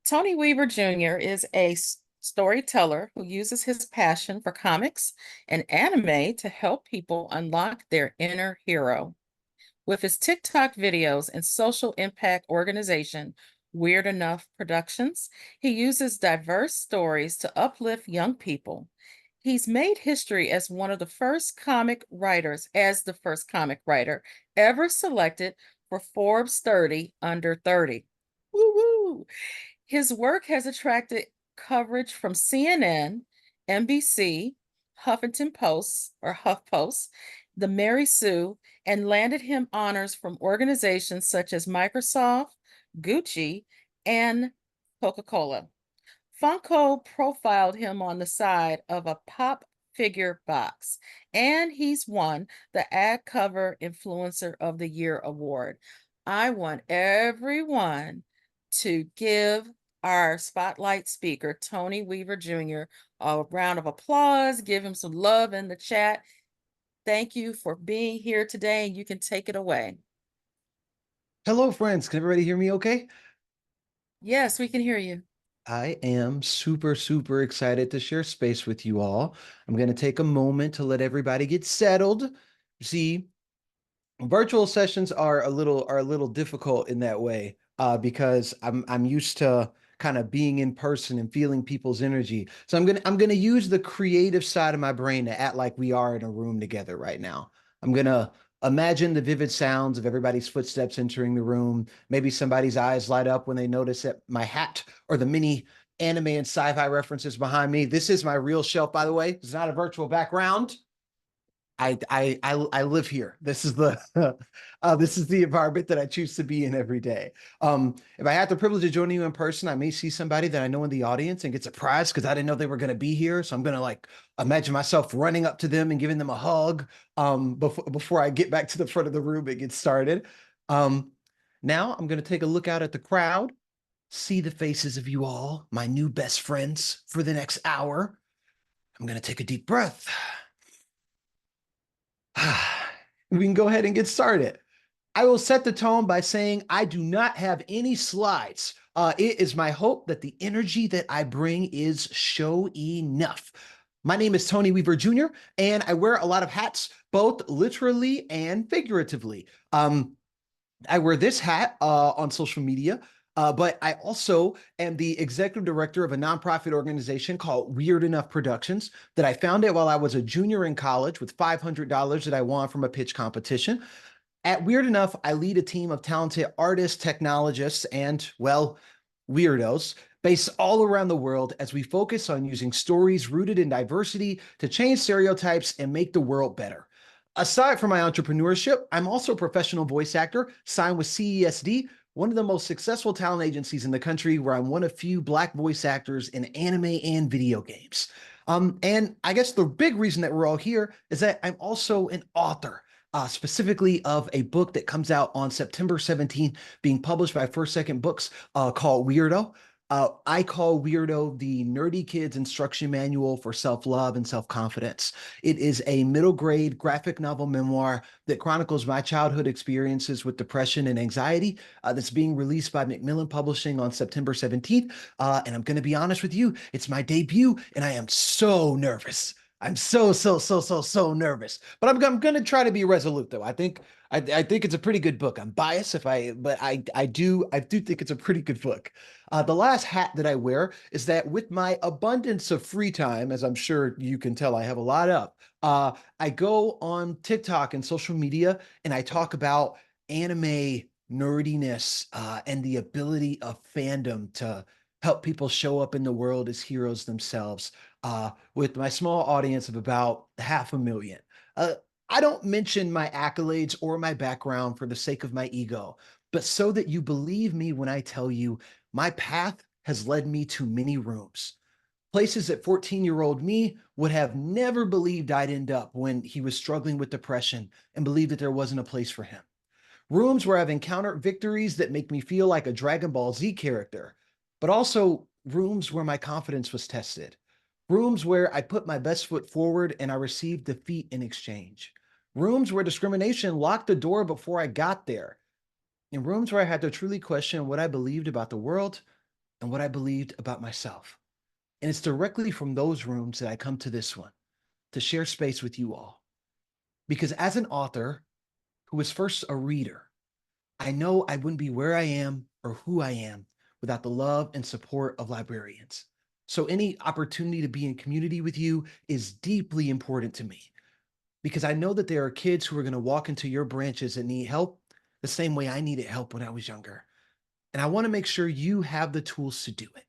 Tony Weaver Jr. is a storyteller who uses his passion for comics and anime to help people unlock their inner hero. With his TikTok videos and social impact organization, Weird Enough Productions, he uses diverse stories to uplift young people. He's made history as the first comic writer ever selected for Forbes 30 under 30. Woo woo! His work has attracted coverage from CNN, NBC, Huffington Post or HuffPost, the Mary Sue, and landed him honors from organizations such as Microsoft, Gucci, and Coca-Cola. Funko profiled him on the side of a pop figure box, and he's won the Ad Cover Influencer of the Year award. I want everyone to give our spotlight speaker, Tony Weaver Jr., a round of applause. Give him some love in the chat. Thank you for being here today, and you can take it away. Hello, friends. Can everybody hear me okay? Yes, we can hear you. I am super, super excited to share space with you all. I'm going to take a moment to let everybody get settled. See, virtual sessions are a little difficult in that way because I'm used to kind of being in person and feeling people's energy. So I'm gonna use the creative side of my brain to act like we are in a room together right now. I'm gonna imagine the vivid sounds of everybody's footsteps entering the room. Maybe somebody's eyes light up when they notice that my hat or the many anime and sci-fi references behind me. This is my real shelf, by the way. It's not a virtual background. I live here. This is the this is the environment that I choose to be in every day. If I had the privilege of joining you in person, I may see somebody that I know in the audience and get surprised because I didn't know they were going to be here. So I'm going to like imagine myself running up to them and giving them a hug before I get back to the front of the room and get started. Um, Now I'm going to take a look out at the crowd, see the faces of you all, my new best friends for the next hour. I'm going to take a deep breath. We can go ahead and get started. I will set the tone by saying I do not have any slides. It is my hope that the energy that I bring is show enough. My name is Tony Weaver Jr., and I wear a lot of hats, both literally and figuratively. I wear this hat on social media, but I also am the executive director of a nonprofit organization called Weird Enough Productions that I founded while I was a junior in college with $500 that I won from a pitch competition. At Weird Enough, I lead a team of talented artists, technologists, and, well, weirdos based all around the world as we focus on using stories rooted in diversity to change stereotypes and make the world better. Aside from my entrepreneurship, I'm also a professional voice actor signed with CESD, one of the most successful talent agencies in the country, where I'm one of few Black voice actors in anime and video games. And I guess the big reason that we're all here is that I'm also an author. Specifically of a book that comes out on September 17th, being published by First Second Books, called Weirdo. I call Weirdo the nerdy kid's instruction manual for self-love and self-confidence. It is a middle grade graphic novel memoir that chronicles my childhood experiences with depression and anxiety, that's being released by Macmillan Publishing on September 17th. And I'm going to be honest with you, it's my debut, and I am so nervous. I'm so nervous, but I'm gonna try to be resolute though. I think it's a pretty good book. I'm biased but I do think it's a pretty good book. The last hat that I wear is that with my abundance of free time, as I'm sure you can tell, I have a lot of. I go on TikTok and social media and I talk about anime nerdiness and the ability of fandom to help people show up in the world as heroes themselves with my small audience of about 500,000. I don't mention my accolades or my background for the sake of my ego, but so that you believe me when I tell you my path has led me to many rooms. Places that 14-year-old me would have never believed I'd end up when he was struggling with depression and believed that there wasn't a place for him. Rooms where I've encountered victories that make me feel like a Dragon Ball Z character, but also rooms where my confidence was tested. Rooms where I put my best foot forward and I received defeat in exchange. Rooms where discrimination locked the door before I got there. In rooms where I had to truly question what I believed about the world and what I believed about myself. And it's directly from those rooms that I come to this one to share space with you all. Because as an author who was first a reader, I know I wouldn't be where I am or who I am without the love and support of librarians. So any opportunity to be in community with you is deeply important to me because I know that there are kids who are going to walk into your branches and need help the same way I needed help when I was younger. And I want to make sure you have the tools to do it.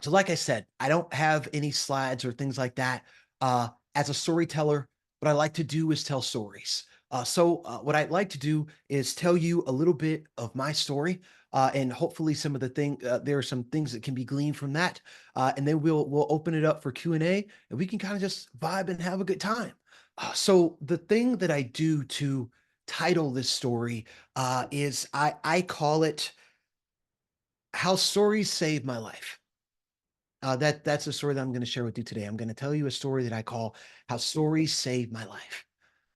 So, like I said, I don't have any slides or things like that. As a storyteller, what I like to do is tell stories. What I'd like to do is tell you a little bit of my story, and hopefully, some of the thing there are some things that can be gleaned from that, and then we'll open it up for Q&A, and we can kind of just vibe and have a good time. So, the thing that I do to title this story is I call it "How Stories Save My Life." That's a story that I'm going to share with you today. I'm going to tell you a story that I call "How Stories Save My Life."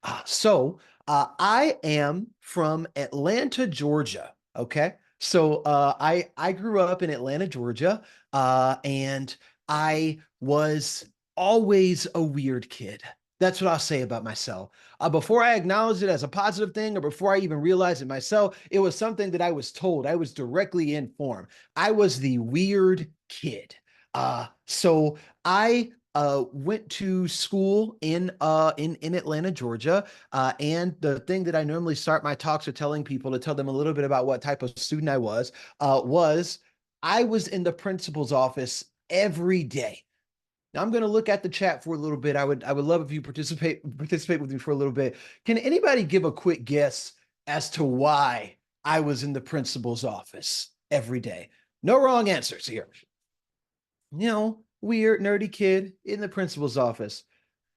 I am from Atlanta, Georgia. Okay, I grew up in Atlanta, Georgia, and I was always a weird kid. That's what I'll say about myself. Before I acknowledged it as a positive thing, or before I even realized it myself, it was something that I was told. I was directly informed. I was the weird kid. So I went to school in Atlanta, Georgia, and the thing that I normally start my talks with telling people to tell them a little bit about what type of student was I was in the principal's office every day. Now I'm going to look at the chat for a little bit. I would love if you participate with me for a little bit. Can anybody give a quick guess as to why I was in the principal's office every day? No wrong answers here. Weird, nerdy kid in the principal's office,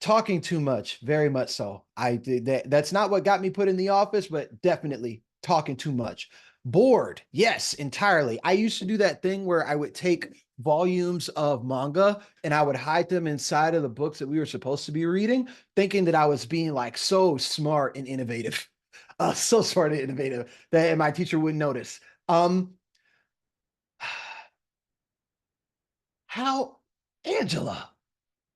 talking too much, very much so. I did that. That's not what got me put in the office, but definitely talking too much. Bored, yes, entirely. I used to do that thing where I would take volumes of manga and I would hide them inside of the books that we were supposed to be reading, thinking that I was being like so smart and innovative, so smart and innovative that my teacher wouldn't notice. Um, how Angela?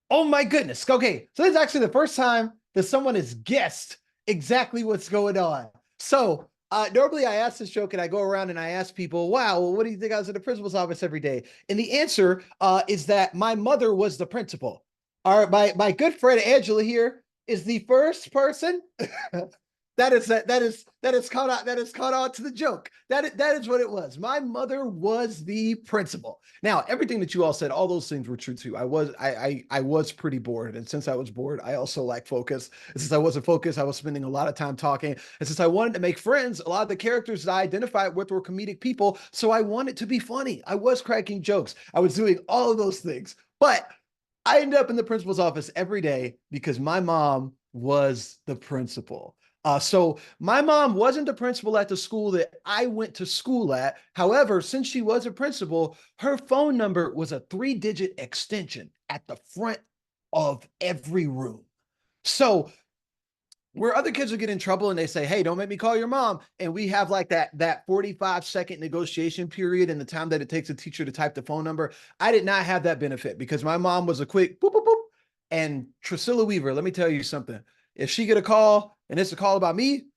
Oh my goodness. Okay. So this is actually the first time that someone has guessed exactly what's going on. Normally I ask this joke and I go around and I ask people, wow, well, what do you think I was in the principal's office every day? And the answer is that my mother was the principal. My good friend Angela here is the first person that is caught on to the joke. That is what it was. My mother was the principal. Now, everything that you all said, all those things were true too. I was pretty bored, and since I was bored, I also lacked focus. And since I wasn't focused, I was spending a lot of time talking. And since I wanted to make friends, a lot of the characters that I identified with were comedic people, so I wanted to be funny. I was cracking jokes. I was doing all of those things, but I ended up in the principal's office every day because my mom was the principal. So my mom wasn't the principal at the school that I went to school at. However, since she was a principal, her phone number was a 3-digit extension at the front of every room. So where other kids will get in trouble and they say, "Hey, don't make me call your mom," and we have like that 45-second negotiation period and the time that it takes a teacher to type the phone number, I did not have that benefit because my mom was a quick boop boop boop. And Priscilla Weaver, let me tell you something. If she get a call and it's a call about me,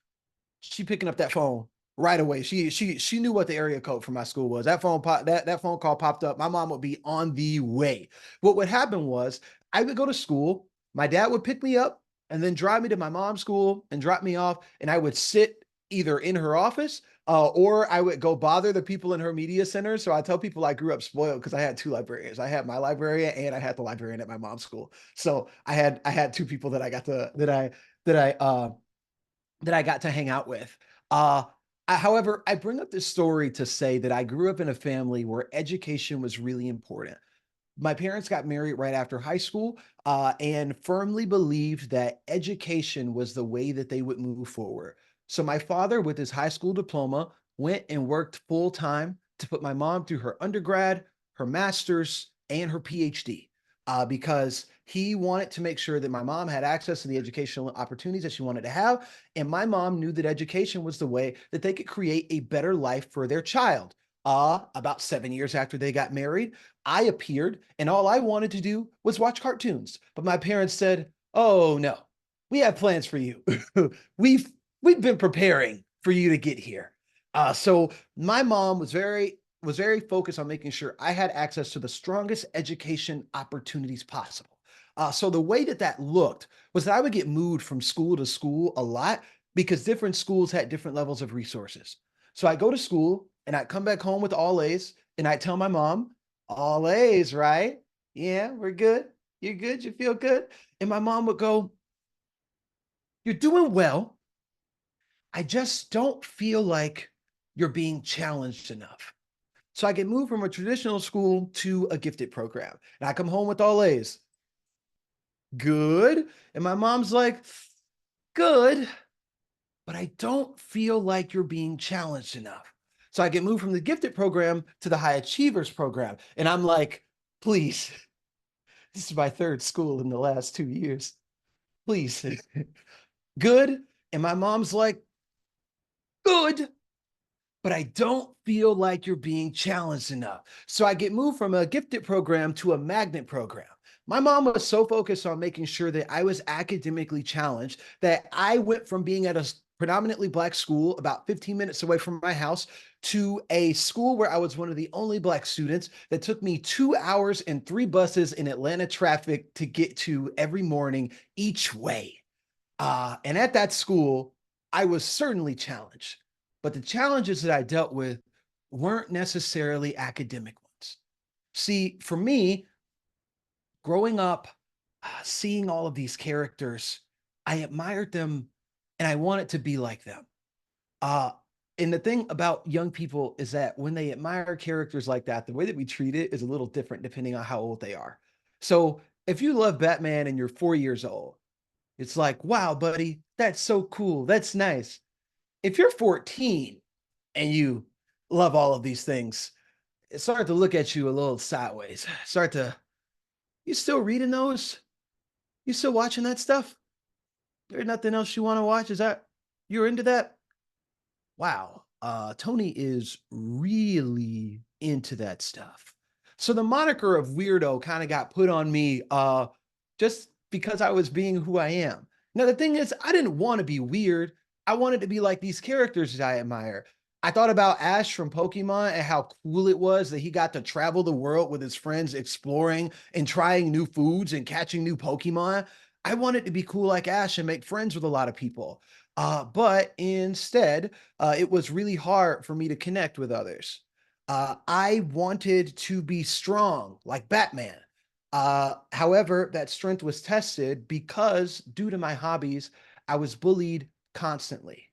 she picking up that phone right away. She knew what the area code for my school was. That phone call popped up. My mom would be on the way. What would happen was I would go to school. My dad would pick me up and then drive me to my mom's school and drop me off. And I would sit either in her office or I would go bother the people in her media center. So I tell people I grew up spoiled because I had two librarians. I had my librarian and I had the librarian at my mom's school. So I had two people that I got to that I got to hang out with. Uh, however, I bring up this story to say that I grew up in a family where education was really important. My parents got married right after high school and firmly believed that education was the way that they would move forward. So my father, with his high school diploma, went and worked full time to put my mom through her undergrad, her master's, and her PhD because he wanted to make sure that my mom had access to the educational opportunities that she wanted to have. And my mom knew that education was the way that they could create a better life for their child. About 7 years after they got married, I appeared, and all I wanted to do was watch cartoons. But my parents said, "Oh no, we have plans for you. we've we've been preparing for you to get here." So my mom was very focused on making sure I had access to the strongest education opportunities possible. So the way that that looked was that I would get moved from school to school a lot because different schools had different levels of resources. So I go to school and I come back home with all A's and I tell my mom, all A's, right? Yeah, we're good. You're good. You feel good. And my mom would go, you're doing well. I just don't feel like you're being challenged enough. So I get moved from a traditional school to a gifted program. And I come home with all A's. Good. And my mom's like, good, but I don't feel like you're being challenged enough. So I get moved from the gifted program to the high achievers program. And I'm like, please, this is my third school in the last 2 years. Please, good. And my mom's like, good, but I don't feel like you're being challenged enough. So I get moved from a gifted program to a magnet program. My mom was so focused on making sure that I was academically challenged that I went from being at a predominantly Black school about 15 minutes away from my house to a school where I was one of the only Black students that took me 2 hours and three buses in Atlanta traffic to get to every morning each way. And at that school, I was certainly challenged, but the challenges that I dealt with weren't necessarily academic ones. See, for me, growing up, seeing all of these characters, I admired them and I wanted to be like them. Uh, and the thing about young people is that when they admire characters like that, the way that we treat it is a little different depending on how old they are. So if you love Batman and you're 4 years old, it's like, wow, buddy, that's so cool. That's nice. If you're 14 and you love all of these things, it start to look at you a little sideways. Start to, you still reading those? You still watching that stuff? There's nothing else you want to watch? Is that you're into that? Wow, Tony is really into that stuff. So the moniker of weirdo kind of got put on me just because I was being who I am. Now, the thing is, I didn't want to be weird. I wanted to be like these characters that I admire. I thought about Ash from Pokemon and how cool it was that he got to travel the world with his friends, exploring and trying new foods and catching new Pokemon. I wanted to be cool like Ash and make friends with a lot of people. But instead, it was really hard for me to connect with others. I wanted to be strong like Batman. However, that strength was tested because, due to my hobbies, I was bullied constantly.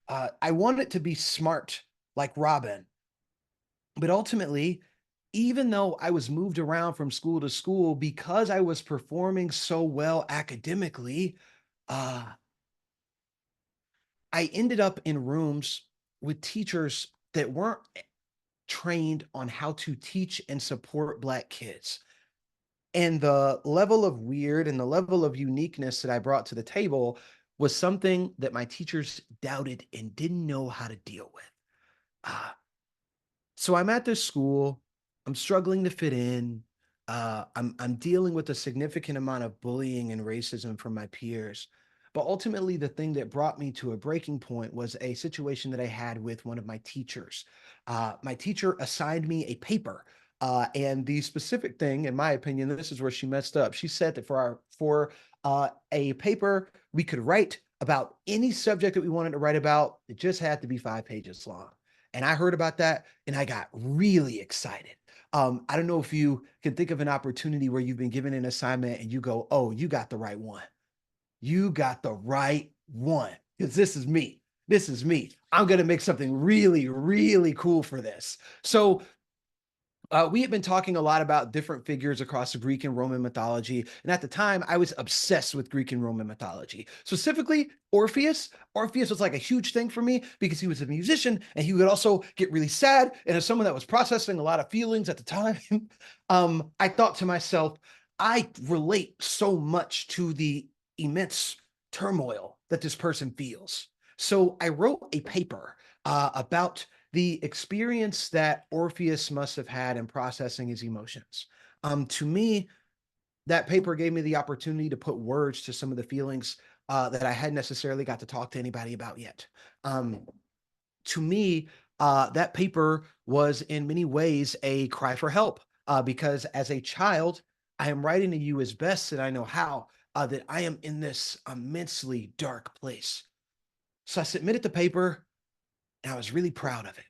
I wanted to be smart like Robin, but ultimately, even though I was moved around from school to school because I was performing so well academically, uh, I ended up in rooms with teachers that weren't trained on how to teach and support Black kids. And the level of weird and the level of uniqueness that I brought to the table was something that my teachers doubted and didn't know how to deal with. Uh, so I'm at this school. I'm struggling to fit in. I'm dealing with a significant amount of bullying and racism from my peers. But ultimately, the thing that brought me to a breaking point was a situation that I had with one of my teachers. My teacher assigned me a paper, and the specific thing, in my opinion, this is where she messed up. She said that for a paper we could write about any subject that we wanted to write about, it just had to be 5 pages long. And I heard about that and I got really excited. I don't know if you can think of an opportunity where you've been given an assignment and you go, oh, you got the right one. You got the right one. Because this is me. This is me. I'm going to make something really, really cool for this. So we had been talking a lot about different figures across the Greek and Roman mythology. And at the time, I was obsessed with Greek and Roman mythology. Specifically, Orpheus. Orpheus was like a huge thing for me because he was a musician and he would also get really sad. And as someone that was processing a lot of feelings at the time, I thought to myself, I relate so much to the immense turmoil that this person feels. So I wrote a paper about the experience that Orpheus must have had in processing his emotions. To me, that paper gave me the opportunity to put words to some of the feelings that I hadn't necessarily got to talk to anybody about yet. Um, to me, that paper was in many ways a cry for help because as a child, I am writing to you as best that I know how that I am in this immensely dark place. So I submitted the paper and I was really proud of it.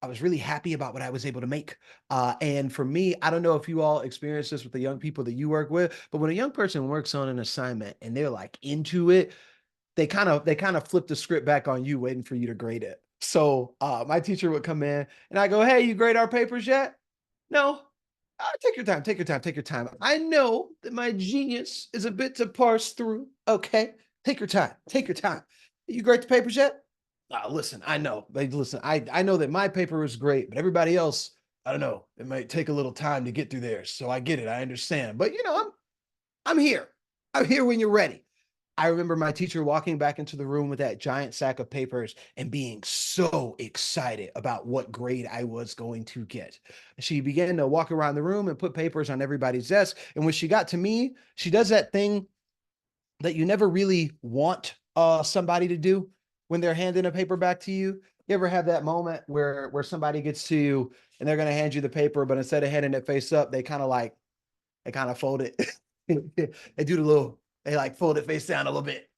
I was really happy about what I was able to make. And for me, I don't know if you all experience this with the young people that you work with, but when a young person works on an assignment and they're like into it, they kind of flip the script back on you, waiting for you to grade it. So my teacher would come in and I go, "Hey, you grade our papers yet?" No. Take your time, take your time, take your time. I know that my genius is a bit to parse through. Okay. Take your time. Take your time. You grade the papers yet? Listen, I know. Like, listen, I know that my paper was great, but everybody else, I don't know. It might take a little time to get through theirs. So I get it. I understand. But I'm here. I'm here when you're ready. I remember my teacher walking back into the room with that giant sack of papers and being so excited about what grade I was going to get. She began to walk around the room and put papers on everybody's desk. And when she got to me, she does that thing that you never really want somebody to do when they're handing a paper back to you. You ever have that moment where somebody gets to you and they're going to hand you the paper, but instead of handing it face up, they kind of fold it. They do the little, they like fold it face down a little bit,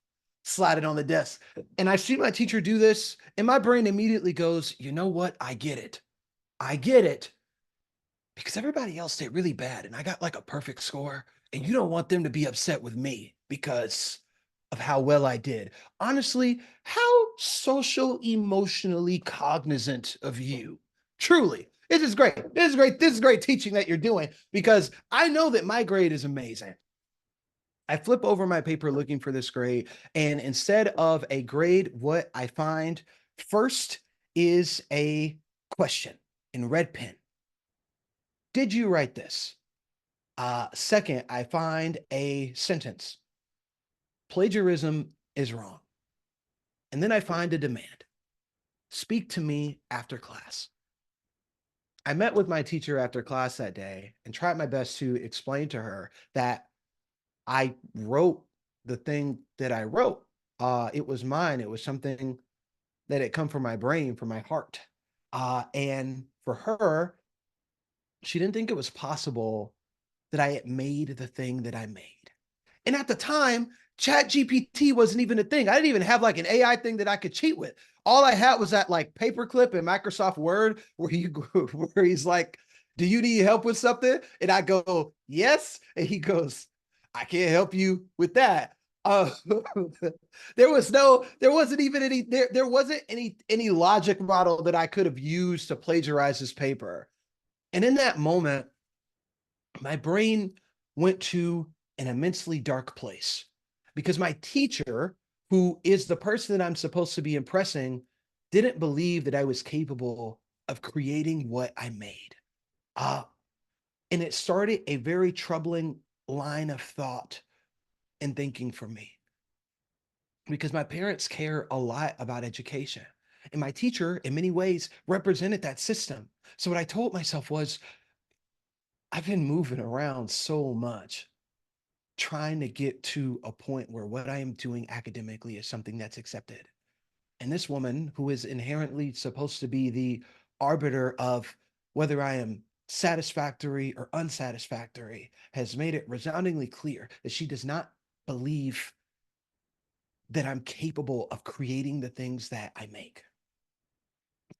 slide it on the desk. And I see my teacher do this, and my brain immediately goes, you know what? I get it. I get it because everybody else did really bad, and I got like a perfect score, and you don't want them to be upset with me because of how well I did. Honestly, how social emotionally cognizant of you. Truly. This is great. This is great. This is great teaching that you're doing because I know that my grade is amazing. I flip over my paper looking for this grade, and instead of a grade, what I find first is a question in red pen. Did you write this? Second, I find a sentence. Plagiarism is wrong. And then I find a demand. Speak to me after class. I met with my teacher after class that day and tried my best to explain to her that I wrote the thing that I wrote. It was mine. It was something that had come from my brain, from my heart. And for her, she didn't think it was possible that I had made the thing that I made. And at the time, Chat GPT wasn't even a thing. I didn't even have like an AI thing that I could cheat with. All I had was that like paperclip in Microsoft Word where he's like, "Do you need help with something?" And I go, "Yes." And he goes, "I can't help you with that." Uh, there wasn't even there wasn't any logic model that I could have used to plagiarize his paper. And in that moment, my brain went to an immensely dark place because my teacher, who is the person that I'm supposed to be impressing, didn't believe that I was capable of creating what I made. Uh, and it started a very troubling line of thought and thinking for me because my parents care a lot about education. And my teacher, in many ways, represented that system. So what I told myself was, I've been moving around so much trying to get to a point where what I am doing academically is something that's accepted. And this woman, who is inherently supposed to be the arbiter of whether I am satisfactory or unsatisfactory, has made it resoundingly clear that she does not believe that I'm capable of creating the things that I make.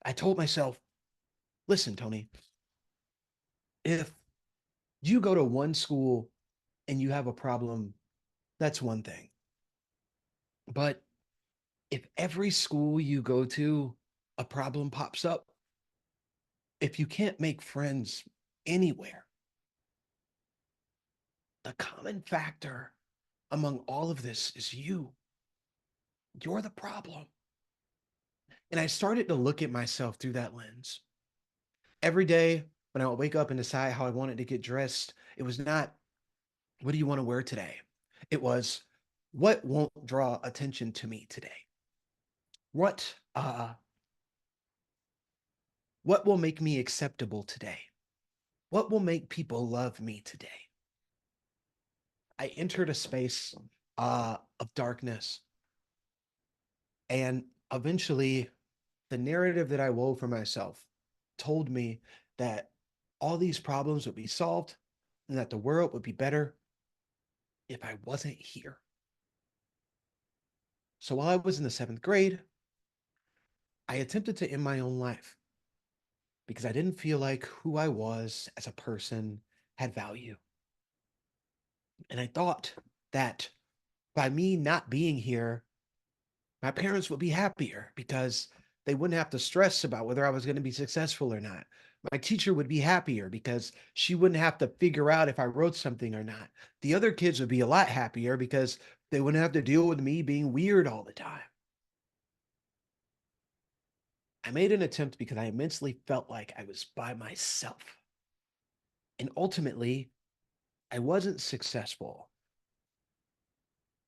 I told myself, listen, Tony, if you go to one school and you have a problem, that's one thing. But if every school you go to, a problem pops up, if you can't make friends anywhere, the common factor among all of this is you. You're the problem. And I started to look at myself through that lens. Every day when I would wake up and decide how I wanted to get dressed, it was not, what do you want to wear today? It was, what won't draw attention to me today? What What will make me acceptable today? What will make people love me today? I entered a space of darkness. And eventually, the narrative that I wove for myself told me that all these problems would be solved and that the world would be better if I wasn't here. So while I was in the seventh grade, I attempted to end my own life because I didn't feel like who I was as a person had value. And I thought that by me not being here, my parents would be happier because they wouldn't have to stress about whether I was going to be successful or not. My teacher would be happier because she wouldn't have to figure out if I wrote something or not. The other kids would be a lot happier because they wouldn't have to deal with me being weird all the time. I made an attempt because I immensely felt like I was by myself. And ultimately, I wasn't successful.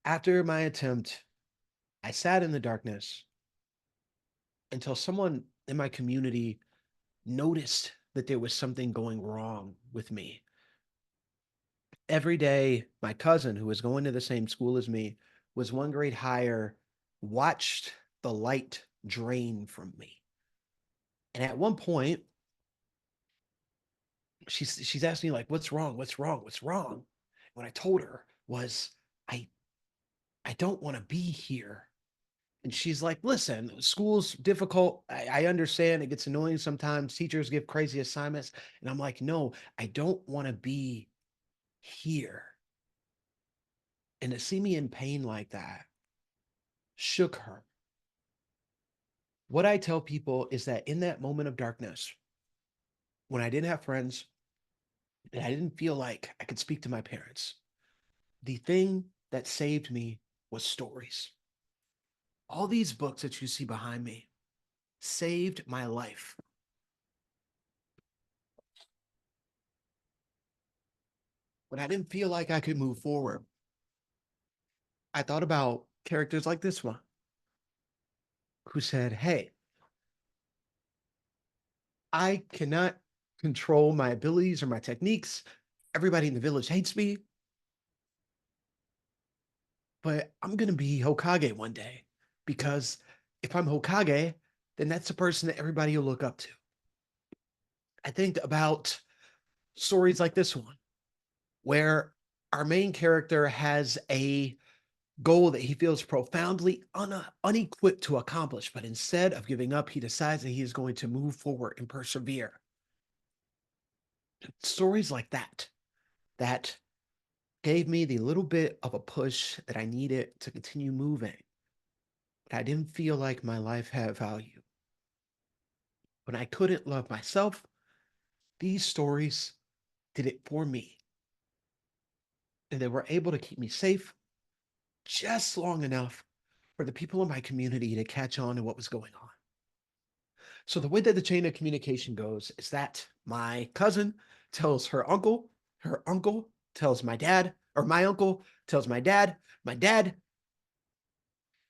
After my attempt, I sat in the darkness until someone in my community noticed that there was something going wrong with me. Every day, my cousin, who was going to the same school as me, was one grade higher, watched the light drain from me. And at one point, she's asking me like, "What's wrong? What's wrong? What's wrong?" What I told her was, "I I don't want to be here." And she's like, "Listen, school's difficult. I understand it gets annoying sometimes. Teachers give crazy assignments." And I'm like, "No, I don't want to be here." And to see me in pain like that shook her. What I tell people is that in that moment of darkness, when I didn't have friends and I didn't feel like I could speak to my parents, the thing that saved me was stories. All these books that you see behind me saved my life. When I didn't feel like I could move forward, I thought about characters like this one who said, "Hey, I cannot control my abilities or my techniques. Everybody in the village hates me, but I'm going to be Hokage one day because if I'm Hokage, then that's the person that everybody will look up to." I think about stories like this one, where our main character has a goal that he feels profoundly unequipped to accomplish, but instead of giving up, he decides that he is going to move forward and persevere. Stories like that gave me the little bit of a push that I needed to continue moving. But I didn't feel like my life had value. When I couldn't love myself, these stories did it for me. And they were able to keep me safe just long enough for the people in my community to catch on to what was going on. So the way that the chain of communication goes is that my cousin tells her uncle tells my dad, or my uncle tells my dad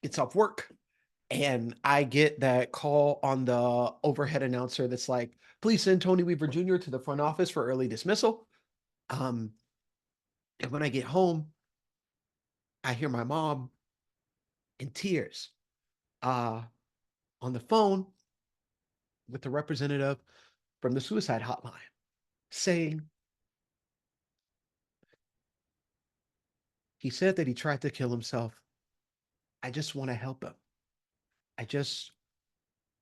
gets off work, and I get that call on the overhead announcer that's like, "Please send Tony Weaver Jr. to the front office for early dismissal." Um, and when I get home, I hear my mom in tears uh, on the phone with the representative from the suicide hotline saying, "He said that he tried to kill himself. I just want to help him. I just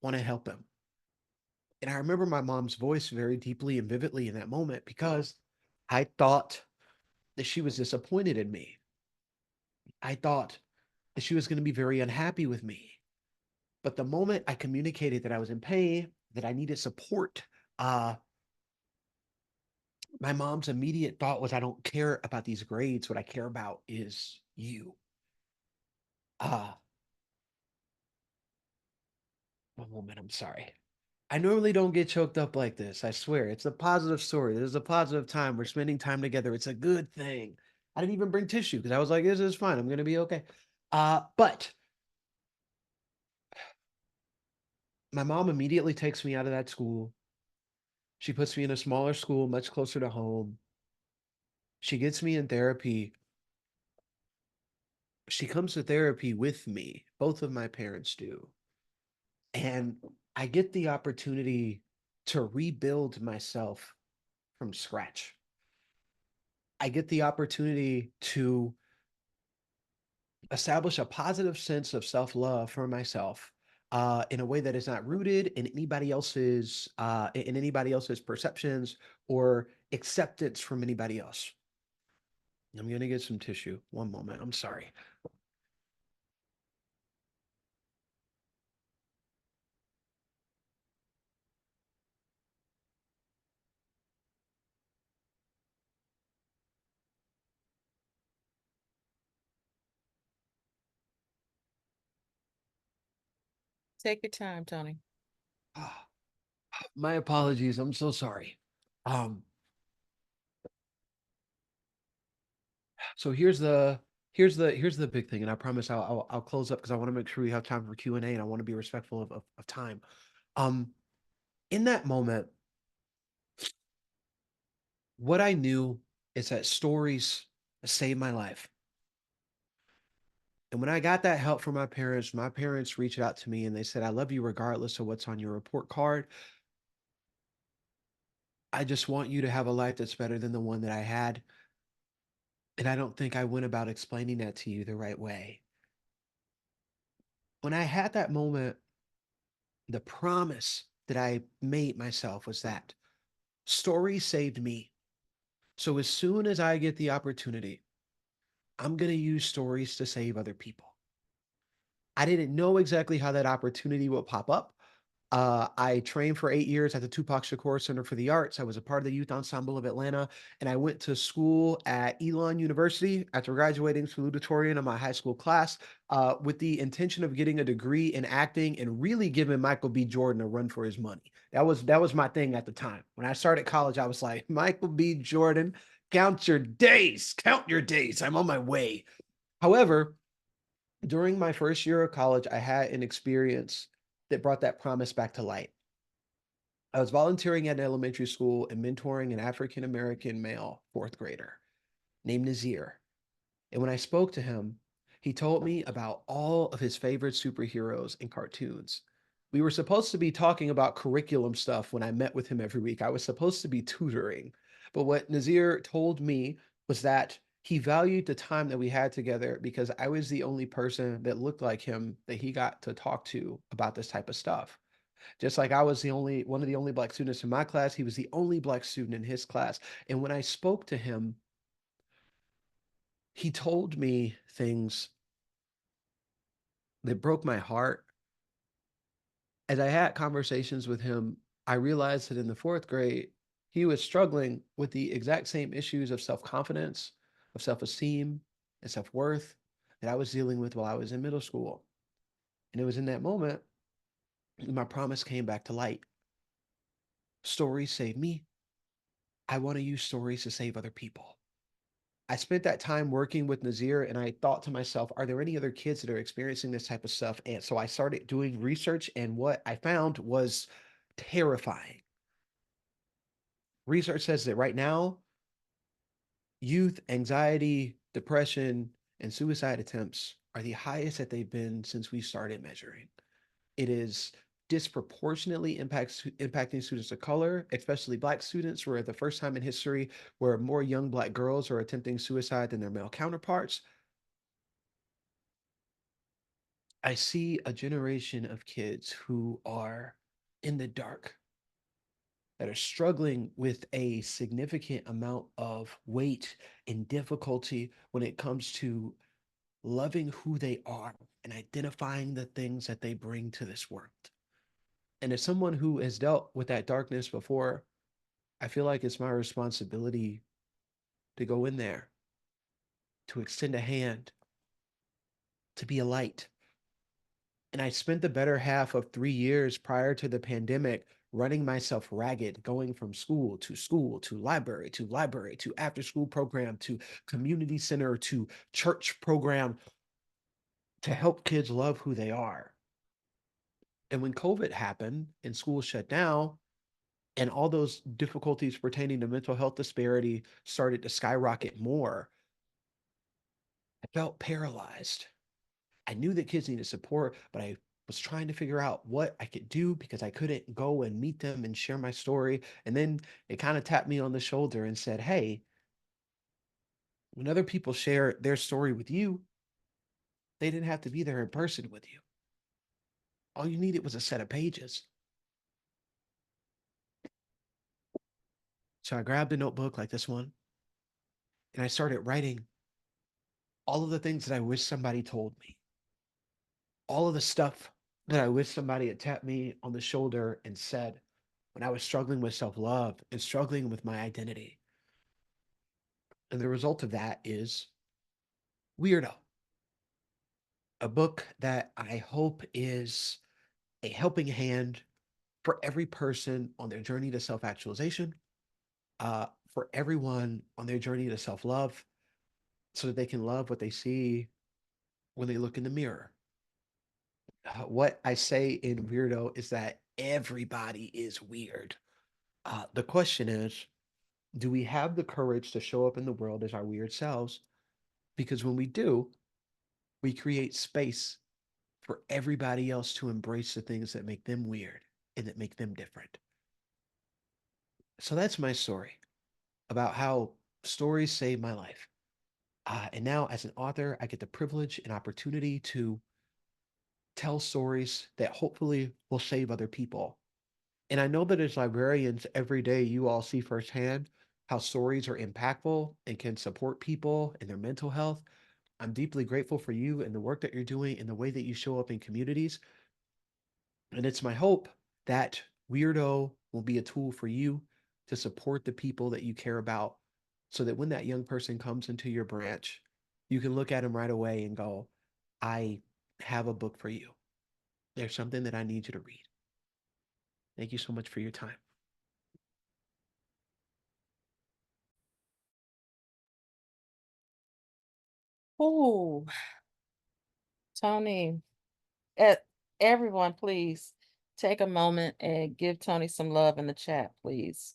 want to help him." And I remember my mom's voice very deeply and vividly in that moment because I thought that she was disappointed in me. I thought that she was going to be very unhappy with me. But the moment I communicated that I was in pain, that I needed support, uh, my mom's immediate thought was, "I don't care about these grades. What I care about is you." Uh, One moment, I'm sorry. I normally don't get choked up like this. I swear. It's a positive story. This is a positive time. We're spending time together. It's a good thing. I didn't even bring tissue because I was like, "This is fine. I'm gonna be okay." But my mom immediately takes me out of that school. She puts me in a smaller school, much closer to home. She gets me in therapy. She comes to therapy with me. Both of my parents do. And I get the opportunity to rebuild myself from scratch. I get the opportunity to establish a positive sense of self-love for myself in a way that is not rooted in anybody else's perceptions or acceptance from anybody else. I'm gonna get some tissue. One moment. I'm sorry. Take your time, Tony. My apologies. I'm so sorry. Um, so here's the big thing, and I promise I'll close up because I want to make sure we have time for Q&A, and I want to be respectful of time. Um, in that moment, what I knew is that stories saved my life. And when I got that help from my parents reached out to me and they said, I love you regardless of what's on your report card. I just want you to have a life that's better than the one that I had. And I don't think I went about explaining that to you the right way. When I had that moment, the promise that I made myself was that story saved me. So as soon as I get the opportunity, I'm going to use stories to save other people. I didn't know exactly how that opportunity will pop up. I trained for 8 years at the Tupac Shakur Center for the Arts. I was a part of the youth ensemble of Atlanta, and I went to school at Elon University after graduating salutatorian of my high school class with the intention of getting a degree in acting and really giving Michael B. Jordan a run for his money. That was my thing at the time. When I started college, I was like, Michael B. Jordan, count your days. I'm on my way. However, during my first year of college, I had an experience that brought that promise back to light. I was volunteering at an elementary school and mentoring an African American male fourth grader named Nazir. And when I spoke to him, he told me about all of his favorite superheroes and cartoons. We were supposed to be talking about curriculum stuff when I met with him every week. I was supposed to be tutoring. But what Nazir told me was that he valued the time that we had together because I was the only person that looked like him that he got to talk to about this type of stuff. Just like I was the only one of the only black students in my class, he was the only black student in his class. And when I spoke to him, he told me things that broke my heart. As I had conversations with him, I realized that in the fourth grade, he was struggling with the exact same issues of self confidence, of self esteem, and self worth that I was dealing with while I was in middle school. And it was in that moment that my promise came back to light. Stories save me. I want to use stories to save other people. I spent that time working with Nazir and I thought to myself, are there any other kids that are experiencing this type of stuff? And so I started doing research, and what I found was terrifying. Research says that right now, youth anxiety, depression, and suicide attempts are the highest that they've been since we started measuring. It is disproportionately impacting students of color, especially Black students, where the first time in history where more young Black girls are attempting suicide than their male counterparts. I see a generation of kids who are in the dark, that are struggling with a significant amount of weight and difficulty when it comes to loving who they are and identifying the things that they bring to this world. And as someone who has dealt with that darkness before, I feel like it's my responsibility to go in there, to extend a hand, to be a light. And I spent the better half of 3 years prior to the pandemic running myself ragged, going from school to library to after school program to community center to church program to help kids love who they are. And when COVID happened and school shut down, and all those difficulties pertaining to mental health disparity started to skyrocket more, I felt paralyzed. I knew that kids needed support, but I was trying to figure out what I could do because I couldn't go and meet them and share my story. And then it kind of tapped me on the shoulder and said, hey, when other people share their story with you, they didn't have to be there in person with you. All you needed was a set of pages. So I grabbed a notebook like this one and I started writing all of the things that I wish somebody told me, all of the stuff that I wish somebody had tapped me on the shoulder and said when I was struggling with self love and struggling with my identity. And the result of that is Weirdo, a book that I hope is a helping hand for every person on their journey to self actualization, for everyone on their journey to self love, so that they can love what they see when they look in the mirror. What I say in Weirdo is that everybody is weird. The question is, do we have the courage to show up in the world as our weird selves? Because when we do, we create space for everybody else to embrace the things that make them weird and that make them different. So that's my story about how stories saved my life. And now, as an author, I get the privilege and opportunity to tell stories that hopefully will save other people. And I know that as librarians, every day you all see firsthand how stories are impactful and can support people in their mental health. I'm deeply grateful for you and the work that you're doing and the way that you show up in communities. And it's my hope that Weirdo will be a tool for you to support the people that you care about so that when that young person comes into your branch, you can look at them right away and go, I have a book for you. There's something that I need you to read. Thank you so much for your time. Oh, Tony, eh, everyone, please take a moment and give Tony some love in the chat, please.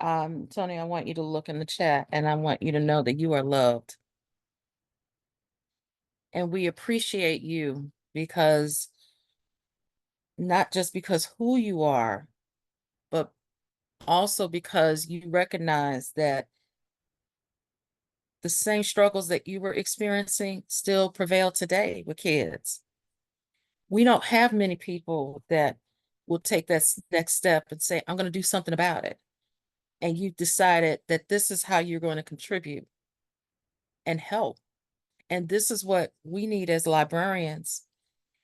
Tony, I want you to look in the chat and I want you to know that you are loved. And we appreciate you because not just because who you are, but also because you recognize that the same struggles that you were experiencing still prevail today with kids. We don't have many people that will take that next step and say, I'm going to do something about it. And you've decided that this is how you're going to contribute and help. And this is what we need as librarians.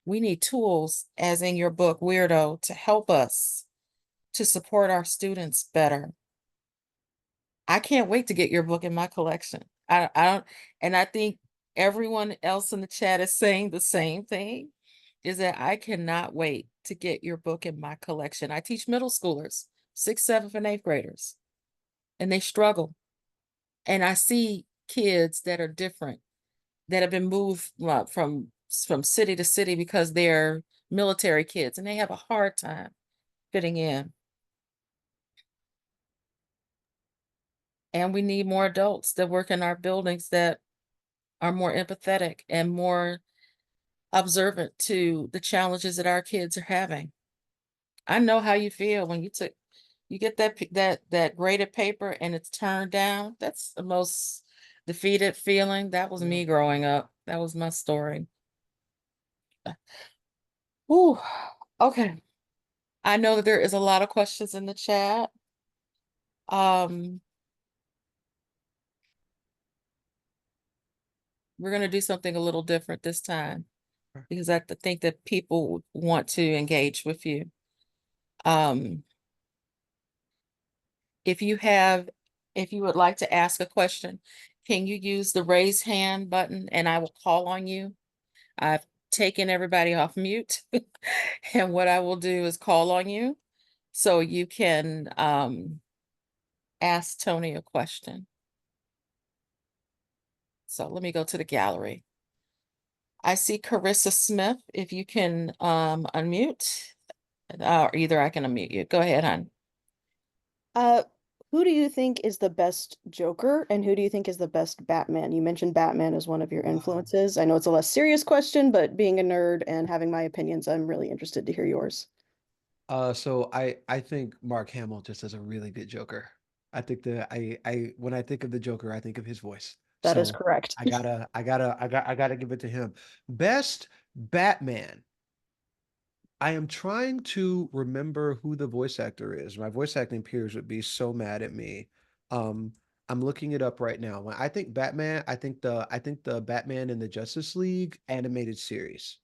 We need tools, as in your book, Weirdo, to help us to support our students better. I can't wait to get your book in my collection. I don't, and I think everyone else in the chat is saying the same thing, is that I cannot wait to get your book in my collection. I teach middle schoolers, sixth, seventh, and eighth graders, and they struggle. And I see kids that are different, that have been moved from city to city because they're military kids and they have a hard time fitting in. And we need more adults that work in our buildings that are more empathetic and more observant to the challenges that our kids are having. I know how you feel when you get that graded paper and it's turned down. That's the most defeated feeling. That was Yeah. me growing up. That was my story. Ooh, okay. I know that there is a lot of questions in the chat. Um, we're gonna do something a little different this time because I think that people want to engage with you. Um, if you have, if you would like to ask a question, can you use the raise hand button and I will call on you? I've taken everybody off mute. And what I will do is call on you so you can ask Tony a question. So let me go to the gallery. I see Carissa Smith. If you can unmute. Or either I can unmute you. Go ahead, hon. Uh, who do you think is the best Joker and who do you think is the best Batman? You mentioned Batman as one of your Wow. influences. I know it's a less serious question, but being a nerd and having my opinions, I'm really interested to hear yours. So I think Mark Hamill just does a really good Joker. I think I when I think of the Joker, I think of his voice. That is So correct. I gotta give it to him. Best Batman. I am trying to remember who the voice actor is. My voice acting peers would be so mad at me. Um, I'm looking it up right now. When I think Batman, I think the Batman in the Justice League animated series.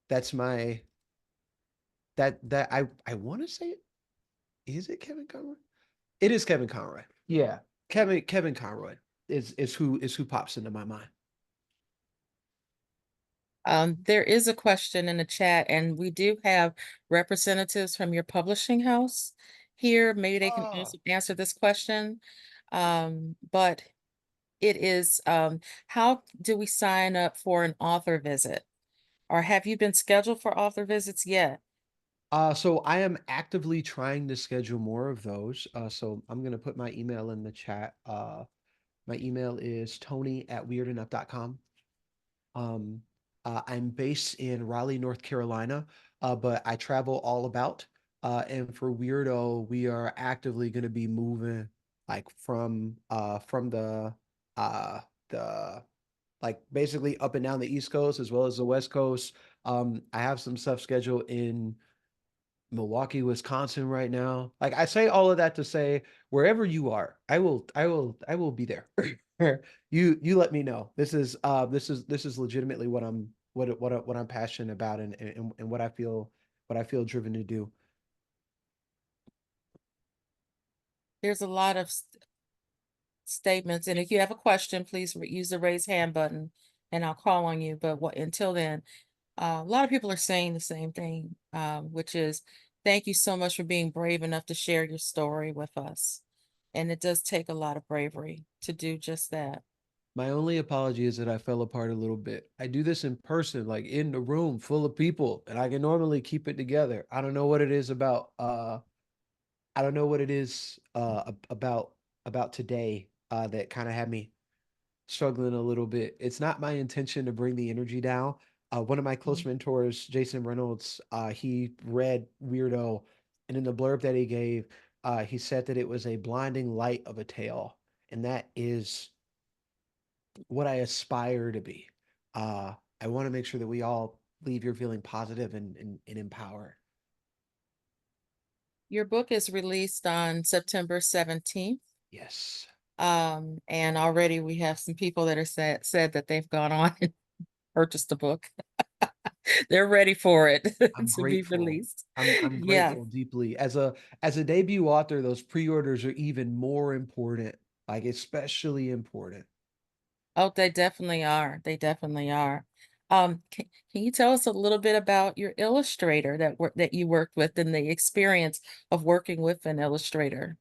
That's my that I want to say it. Is it Kevin Conroy? It is Kevin Conroy. Yeah. Kevin Conroy is who pops into my mind. There is a question in the chat, and we do have representatives from your publishing house here. Maybe they can Oh, also answer this question. But it is, how do we sign up for an author visit? Or have you been scheduled for author visits yet? so I am actively trying to schedule more of those. So I'm gonna put my email in the chat. My email is tony@weirdenough.com. Um, I'm based in Raleigh, North Carolina, but I travel all about. And for Weirdo, we are actively going to be moving like from uh the like basically up and down the East Coast as well as the West Coast. I have some stuff scheduled in Milwaukee, Wisconsin right now. Like I say all of that to say wherever you are, I will be there. You let me know. This is legitimately what I'm passionate about and what I feel driven to do. There's a lot of statements, and if you have a question, please use the raise hand button and I'll call on you. But what until then, a lot of people are saying the same thing, which is thank you so much for being brave enough to share your story with us. And it does take a lot of bravery to do just that. My only apology is that I fell apart a little bit. I do this in person, like in the room full of people, and I can normally keep it together. I don't know what it is about I don't know what it is about today that kind of had me struggling a little bit. It's not my intention to bring the energy down. One of my close Mhm. mentors, Jason Reynolds, he read Weirdo, and in the blurb that he gave, he said that it was a blinding light of a tale, and that is what I aspire to be. I want to make sure that we all leave here feeling positive and empowered. Your book is released on September 17th. Yes, And already we have some people that are said that they've gone on and purchased the book. They're ready for it I'm to be grateful. released. I'm Yeah. grateful deeply. As a debut author, those pre-orders are even more important, like especially important. Oh, they definitely are. They definitely are. Can you tell us a little bit about your illustrator that you worked with and the experience of working with an illustrator?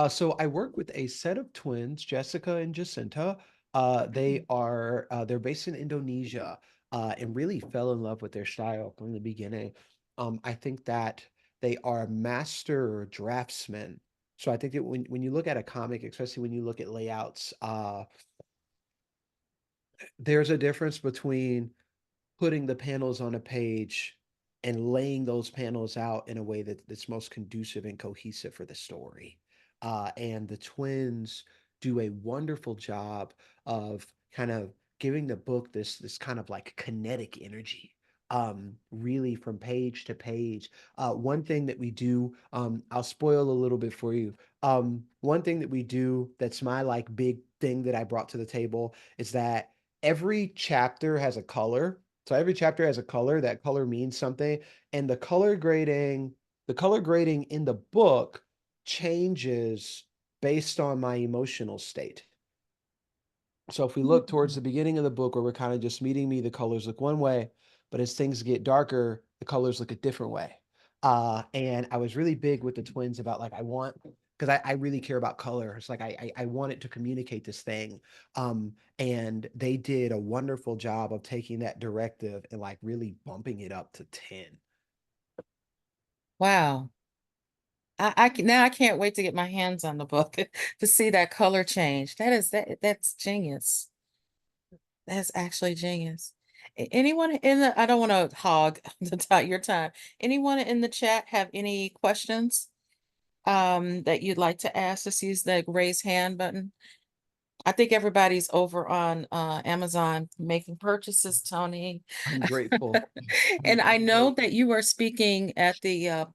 So I work with a set of twins, Jessica and Jacinta. They're based in Indonesia, and really fell in love with their style from the beginning. I think that they are master draftsmen. So I think that when you look at a comic, especially when you look at layouts, there's a difference between putting the panels on a page and laying those panels out in a way that's most conducive and cohesive for the story. And the twins do a wonderful job of kind of giving the book this kind of like kinetic energy. Really from page to page. One thing that we do, I'll spoil a little bit for you. One thing that we do that's my like big thing that I brought to the table is that every chapter has a color. So every chapter has a color. That color means something. And the color grading in the book changes based on my emotional state. So if we look towards the beginning of the book where we're kind of just meeting me, the colors look one way, but as things get darker, the colors look a different way. And I was really big with the twins about like I want because I really care about color. It's like I want it to communicate this thing. And they did a wonderful job of taking that directive and like really bumping it up to 10. Wow. Now I can't wait to get my hands on the book to see that color change. That's genius. That's actually genius. Anyone in the, I don't want to hog your time. Anyone in the chat have any questions that you'd like to ask? Just use the raise hand button. I think everybody's over on Amazon making purchases, Tony. I'm grateful. And I I'm know that grateful. you are speaking at the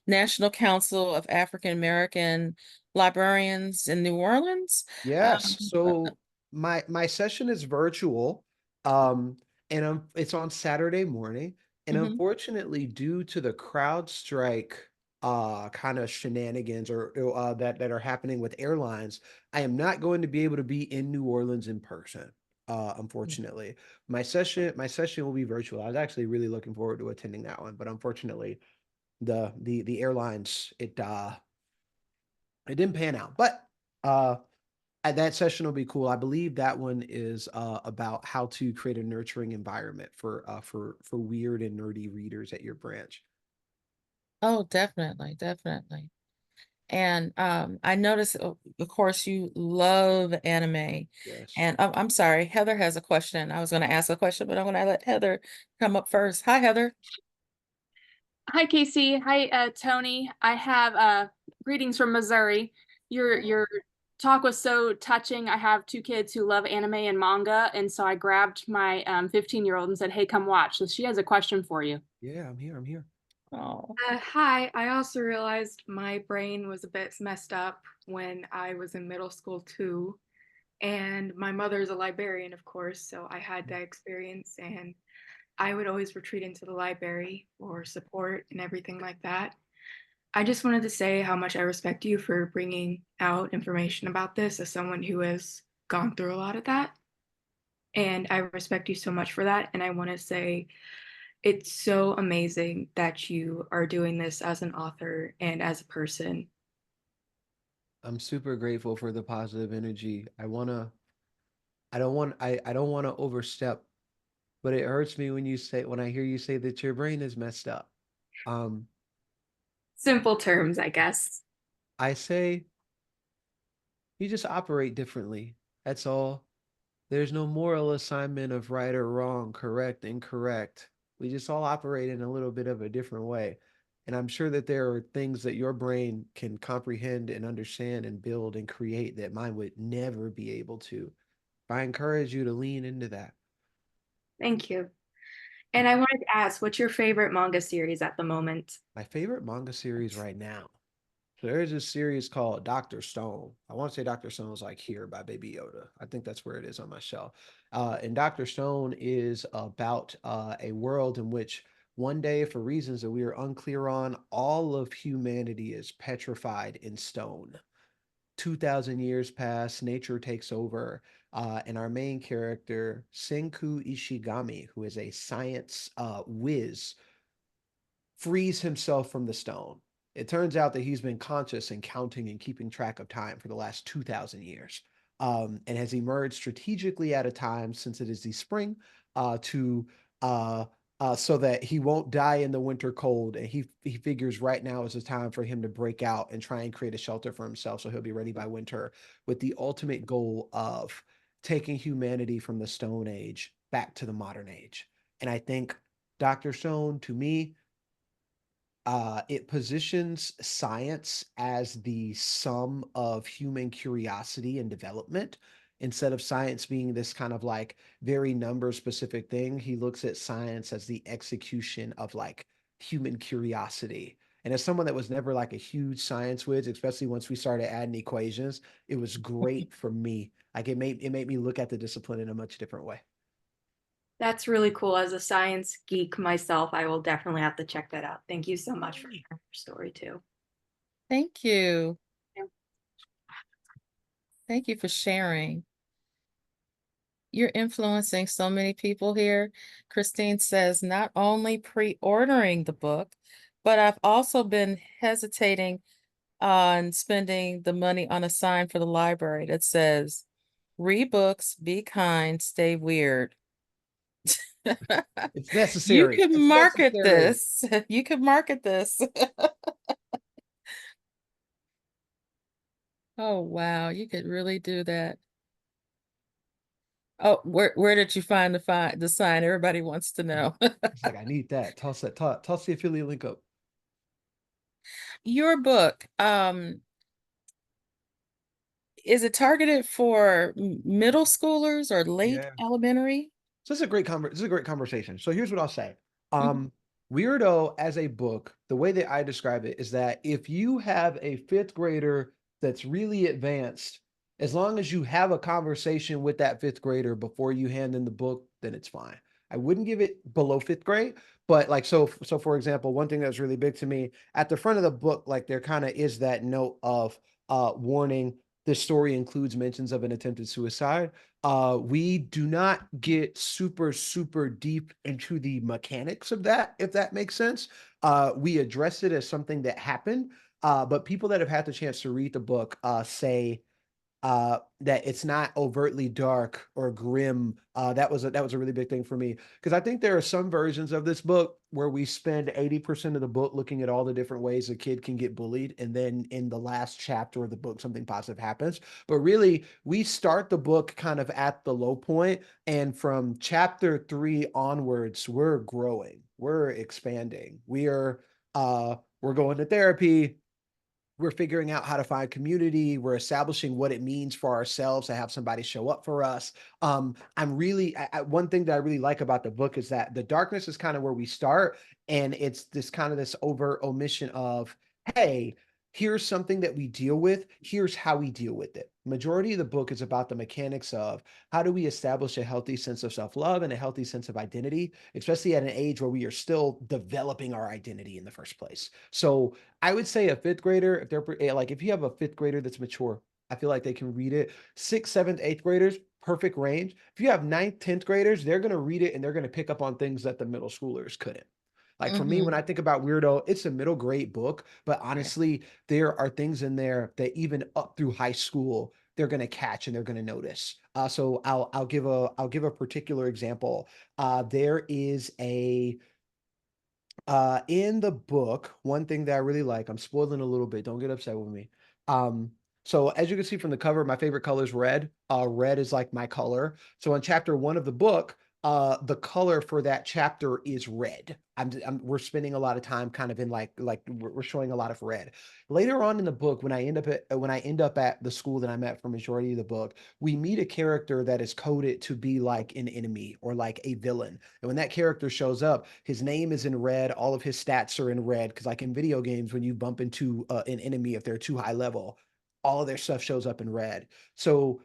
National Council of African American Librarians in New Orleans. Yes. So my session is virtual, um, and it's on Saturday morning. And Mhm. unfortunately, due to the crowd strike kind of shenanigans or that are happening with airlines, I am not going to be able to be in New Orleans in person. Unfortunately, my session will be virtual. I was actually really looking forward to attending that one, but unfortunately, the airlines it didn't pan out. But uh that session will be cool. I believe that one is about how to create a nurturing environment for weird and nerdy readers at your branch. Oh, definitely, definitely. And I noticed, of course, you love anime. Yes. And I'm sorry, Heather has a question. I was going to ask a question, but I'm going to let Heather come up first. Hi, Heather. Hi, Casey. Hi, Tony. I have greetings from Missouri. Your talk was so touching. I have two kids who love anime and manga, and so I grabbed my 15-year-old and said, "Hey, come watch." So she has a question for you. Yeah, I'm here. I'm here. Oh, Hi, I also realized my brain was a bit messed up when I was in middle school too. And my mother's a librarian, of course, so I had that experience. And I would always retreat into the library for support and everything like that. I just wanted to say how much I respect you for bringing out information about this as someone who has gone through a lot of that. And I respect you so much for that. And I want to say it's so amazing that you are doing this as an author and as a person. I'm super grateful for the positive energy. I don't want to overstep, but it hurts me when I hear you say that your brain is messed up. Um, Simple terms, I guess. I say you just operate differently. That's all. There's no moral assignment of right or wrong, correct, incorrect. We just all operate in a little bit of a different way. And I'm sure that there are things that your brain can comprehend and understand and build and create that mine would never be able to. I encourage you to lean into that. Thank you. And I wanted to ask, what's your favorite manga series at the moment? My favorite manga series right now. So there's this series called Dr. Stone. I want to say Dr. Stone is like Here by Baby Yoda. I think that's where it is on my shelf. And Dr. Stone is about a world in which one day, for reasons that we are unclear on, all of humanity is petrified in stone. 2,000 years pass, nature takes over, and our main character, Senku Ishigami, who is a science whiz, frees himself from the stone. It turns out that he's been conscious and counting and keeping track of time for the last 2,000 years, and has emerged strategically at a time, since it is the spring, to uh, so that he won't die in the winter cold. And he figures right now is the time for him to break out and try and create a shelter for himself, so he'll be ready by winter, with the ultimate goal of taking humanity from the Stone Age back to the modern age. And I think Dr. Stone, to me, it positions science as the sum of human curiosity and development. Instead of science being this kind of like very number specific thing, he looks at science as the execution of like human curiosity. And as someone that was never like a huge science whiz, especially once we started adding equations, it was great for me. Like it made me look at the discipline in a much different way. That's really cool. As a science geek myself, I will definitely have to check that out. Thank you so much for sharing your story too. thank you. Yeah. Thank you for sharing. You're influencing so many people here. Christine says, not only pre-ordering the book, but I've also been hesitating on spending the money on a sign for the library that says, read books, be kind, stay weird. It's You necessary. could It's market necessary. this. You could market this. Oh, wow. You could really do that. Oh, where did you find the sign? Everybody wants to know. It's like, I need that. Toss the affiliate link up. Your book, is it targeted for middle schoolers or late Yeah. elementary? So this is a great conversation. So here's what I'll say. Mhm. Weirdo as a book, the way that I describe it is that if you have a fifth grader that's really advanced, as long as you have a conversation with that fifth grader before you hand in the book, then it's fine. I wouldn't give it below fifth grade, but like so for example, one thing that's really big to me at the front of the book, like there kind of is that note of warning. This story includes mentions of an attempted suicide. We do not get super deep into the mechanics of that, if that makes sense. We address it as something that happened, but people that have had the chance to read the book say that it's not overtly dark or grim. That was a really big thing for me because I think there are some versions of this book where we spend 80% of the book looking at all the different ways a kid can get bullied, and then in the last chapter of the book, something positive happens. But really, we start the book kind of at the low point, and from chapter 3 onwards, we're growing, we're expanding, we're going to therapy, we're figuring out how to find community, we're establishing what it means for ourselves to have somebody show up for us. I'm really one thing that I really like about the book is that the darkness is kind of where we start, and it's this kind of this overt omission of, hey, here's something that we deal with, here's how we deal with it. Majority of the book is about the mechanics of how do we establish a healthy sense of self-love and a healthy sense of identity, especially at an age where we are still developing our identity in the first place. So I would say a fifth grader, if they're like, if you have a fifth grader that's mature, I feel like they can read it. Sixth, seventh, eighth graders, perfect range. If you have ninth, 10th graders, they're going to read it and they're going to pick up on things that the middle schoolers couldn't. Like for me, when I think about Weirdo, it's a middle grade book, but honestly, there are things in there that even up through high school, they're going to catch and they're going to notice. So I'll give a particular example. There is a in the book, one thing that I really like, I'm spoiling a little bit, don't get upset with me. Um, so as you can see from the cover, my favorite color is red. Red is like my color. So in chapter 1 of the book, the color for that chapter is red. We're spending a lot of time kind of in like we're showing a lot of red. Later on in the book, when I end up at the school that I'm at for majority of the book, we meet a character that is coded to be like an enemy or like a villain. And when that character shows up, his name is in red. All of his stats are in red because, like in video games, when you bump into an enemy, if they're too high level, all of their stuff shows up in red. So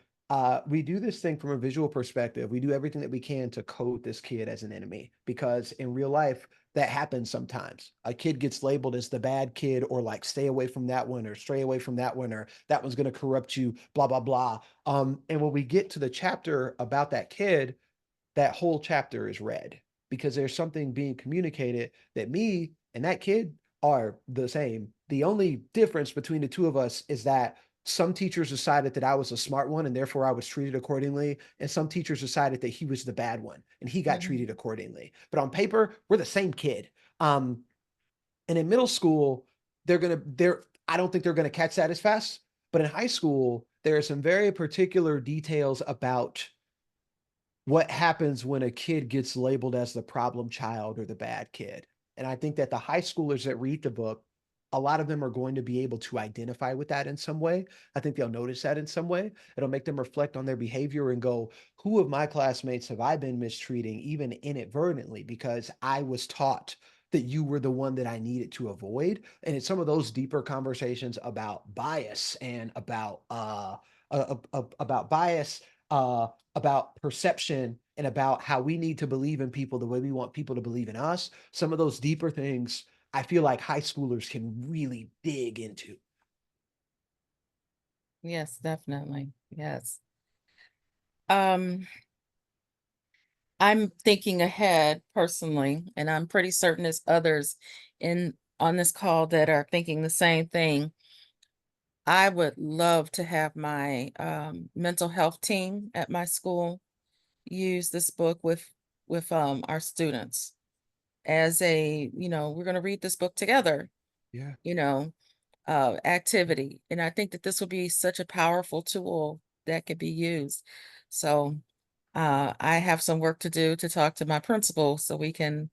we do this thing from a visual perspective. We do everything that we can to code this kid as an enemy because in real life, that happens sometimes. A kid gets labeled as the bad kid, or like stay away from that one, or stray away from that one, or that one's going to corrupt you, blah, blah, blah. And when we get to the chapter about that kid, that whole chapter is red because there's something being communicated that me and that kid are the same. The only difference between the two of us is that some teachers decided that I was a smart one and therefore I was treated accordingly. And some teachers decided that he was the bad one and he got Mhm. treated accordingly. But on paper, we're the same kid. And in middle school, I don't think they're gonna catch that as fast. But in high school, there are some very particular details about what happens when a kid gets labeled as the problem child or the bad kid. And I think that the high schoolers that read the book, a lot of them are going to be able to identify with that in some way. I think they'll notice that in some way. It'll make them reflect on their behavior and go, who of my classmates have I been mistreating, even inadvertently, because I was taught that you were the one that I needed to avoid. And it's some of those deeper conversations about bias and about bias, about perception, and about how we need to believe in people the way we want people to believe in us. Some of those deeper things I feel like high schoolers can really dig into. Yes, definitely. Yes. Um, I'm thinking ahead personally, and I'm pretty certain there's others in on this call that are thinking the same thing. I would love to have my mental health team at my school use this book with our students as a, we're going to read this book together, Yeah. activity. And I think that this will be such a powerful tool that could be used. So I have some work to do to talk to my principal so we can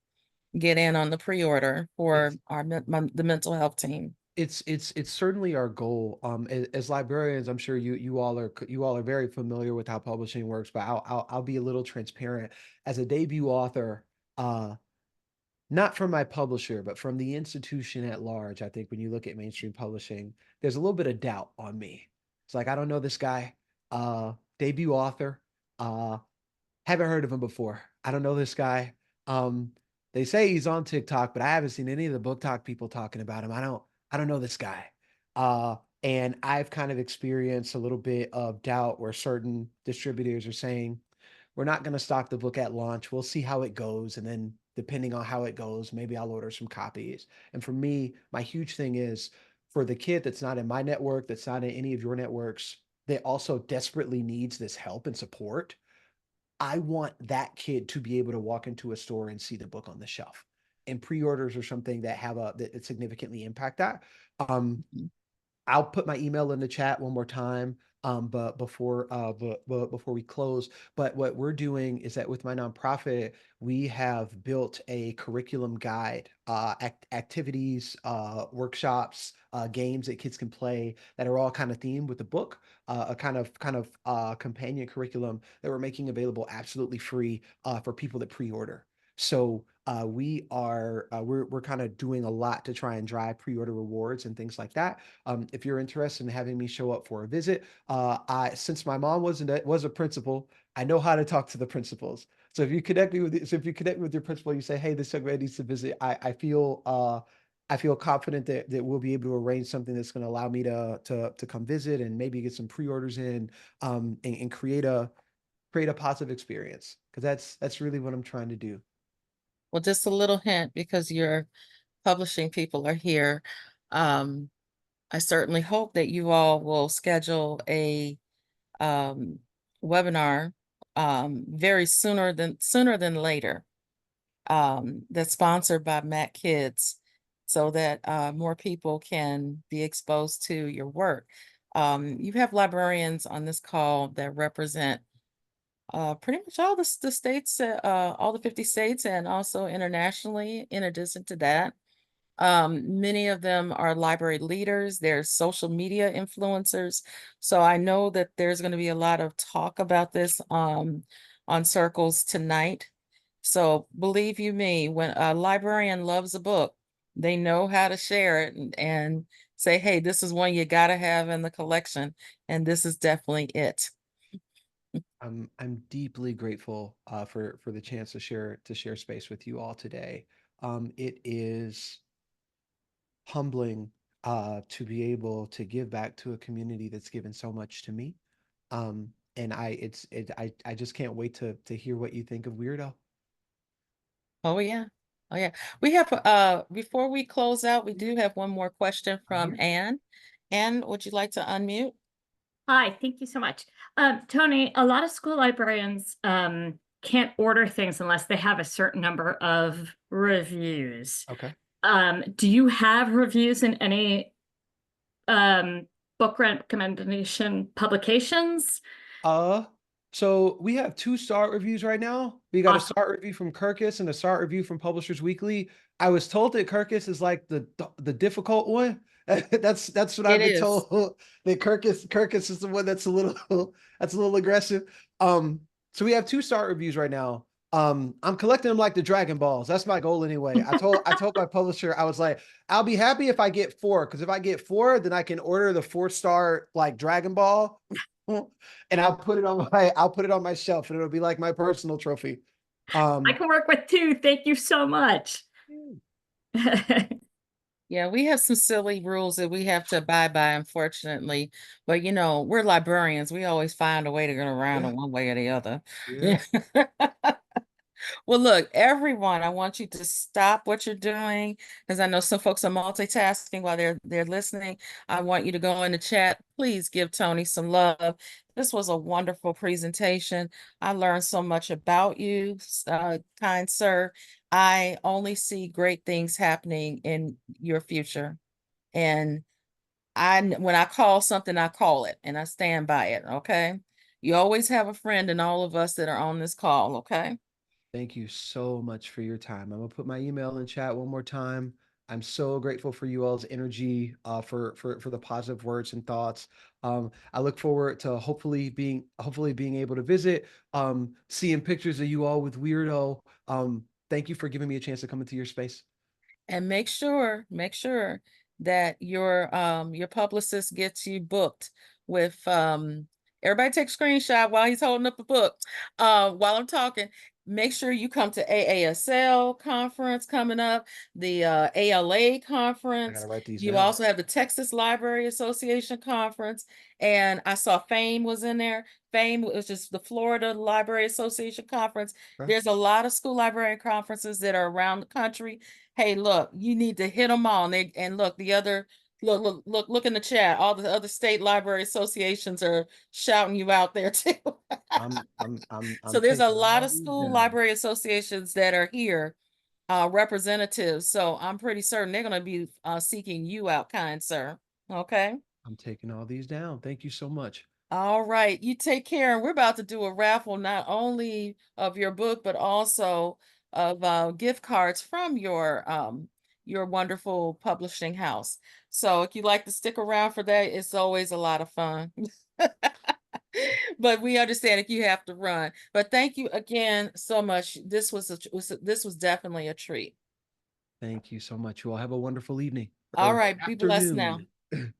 get in on the pre-order for the mental health team. It's certainly our goal. As librarians, I'm sure you all are very familiar with how publishing works, but I'll be a little transparent. As a debut author, uh, not from my publisher, but from the institution at large, I think when you look at mainstream publishing, there's a little bit of doubt on me. It's like I don't know this guy, debut author. Uh, haven't heard of him before. I don't know this guy. Um, they say he's on TikTok, but I haven't seen any of the book talk people talking about him. I don't know this guy. And I've kind of experienced a little bit of doubt where certain distributors are saying, we're not going to stock the book at launch. We'll see how it goes. And then depending on how it goes, maybe I'll order some copies. And for me, my huge thing is for the kid that's not in my network, that's not in any of your networks, that also desperately needs this help and support. I want that kid to be able to walk into a store and see the book on the shelf. And pre-orders are something that significantly impact that. Um, Mhm. I'll put my email in the chat one more time. But before we close, but what we're doing is that with my nonprofit, we have built a curriculum guide, activities, workshops, games that kids can play that are all kind of themed with the book, a kind of companion curriculum that we're making available absolutely free for people that pre-order. So we're kind of doing a lot to try and drive pre-order rewards and things like that. If you're interested in having me show up for a visit, since my mom was a principal, I know how to talk to the principals. So if you connect me with your principal, you say, "Hey, this young man needs to visit." I feel confident that we'll be able to arrange something that's going to allow me to come visit and maybe get some pre-orders in, and create a positive experience, because that's really what I'm trying to do. Well, just a little hint because your publishing people are here. Um, I certainly hope that you all will schedule a um, webinar very sooner than later, that's sponsored by Mac Kids, so that more people can be exposed to your work. You have librarians on this call that represent pretty much all the states, all the 50 states, and also internationally. In addition to that, many of them are library leaders, they're social media influencers. So I know that there's going to be a lot of talk about this on circles tonight. So believe you me, when a librarian loves a book, they know how to share it and say, hey, this is one you got to have in the collection. And this is definitely it. I'm deeply grateful for the chance to share space with you all today. It is humbling to be able to give back to a community that's given so much to me. And I just can't wait to hear what you think of Weirdo. Oh yeah. Oh yeah. We have before we close out, we do have one more question from Anne. Anne, would you like to unmute? Hi, thank you so much. Tony, a lot of school librarians can't order things unless they have a certain number of reviews. Okay. Do you have reviews in any book recommendation publications? So we have 2 star reviews right now. We got a Awesome. star review from Kirkus and a star review from Publishers Weekly. I was told that Kirkus is like the difficult one. That's what I've It been is. told. That Kirkus is the one that's a little aggressive. So we have 2 star reviews right now. I'm collecting them like the Dragon Balls. That's my goal anyway. I told my publisher, I was like, I'll be happy if I get 4, because if I get 4, then I can order the 4-star like Dragon Ball. And I'll put it on my shelf, and it'll be like my personal trophy. I can work with 2. Thank you so much. Yeah, we have some silly rules that we have to abide by, unfortunately. But we're librarians. We always find a way to get around Yeah, them one way or the other. yeah. Well, look, everyone, I want you to stop what you're doing because I know some folks are multitasking while they're listening. I want you to go in the chat. Please give Tony some love. This was a wonderful presentation. I learned so much about you, kind sir. I only see great things happening in your future. And when I call something, I call it and I stand by it. Okay. You always have a friend in all of us that are on this call. Okay. Thank you so much for your time. I'm gonna put my email in chat one more time. I'm so grateful for you all's energy, for the positive words and thoughts. I look forward to hopefully being able to visit, seeing pictures of you all with Weirdo. Thank you for giving me a chance to come into your space. And make sure that your publicist gets you booked with everybody take a screenshot while he's holding up the book. While I'm talking, make sure you come to AASL conference coming up, the ALA I conference. gotta write these You down. also have the Texas Library Association conference, and I saw Fame was in there. Fame was just the Florida Library Association conference. Okay. There's a lot of school library conferences that are around the country. Hey, look, you need to hit them all. And look, the other look in the chat. All the other state library associations are shouting you out there too. I'm So there's a taking lot all of these school down. library associations that are here, representatives. So I'm pretty certain they're going to be seeking you out, kind sir. Okay. I'm taking all these down. Thank you so much. All right, you take care. And we're about to do a raffle not only of your book, but also of gift cards from your wonderful publishing house. So if you'd like to stick around for that, it's always a lot of fun. But we understand if you have to run. But thank you again so much. This was definitely a treat. Thank you so much. You all have a wonderful evening All or right, be blessed now. afternoon.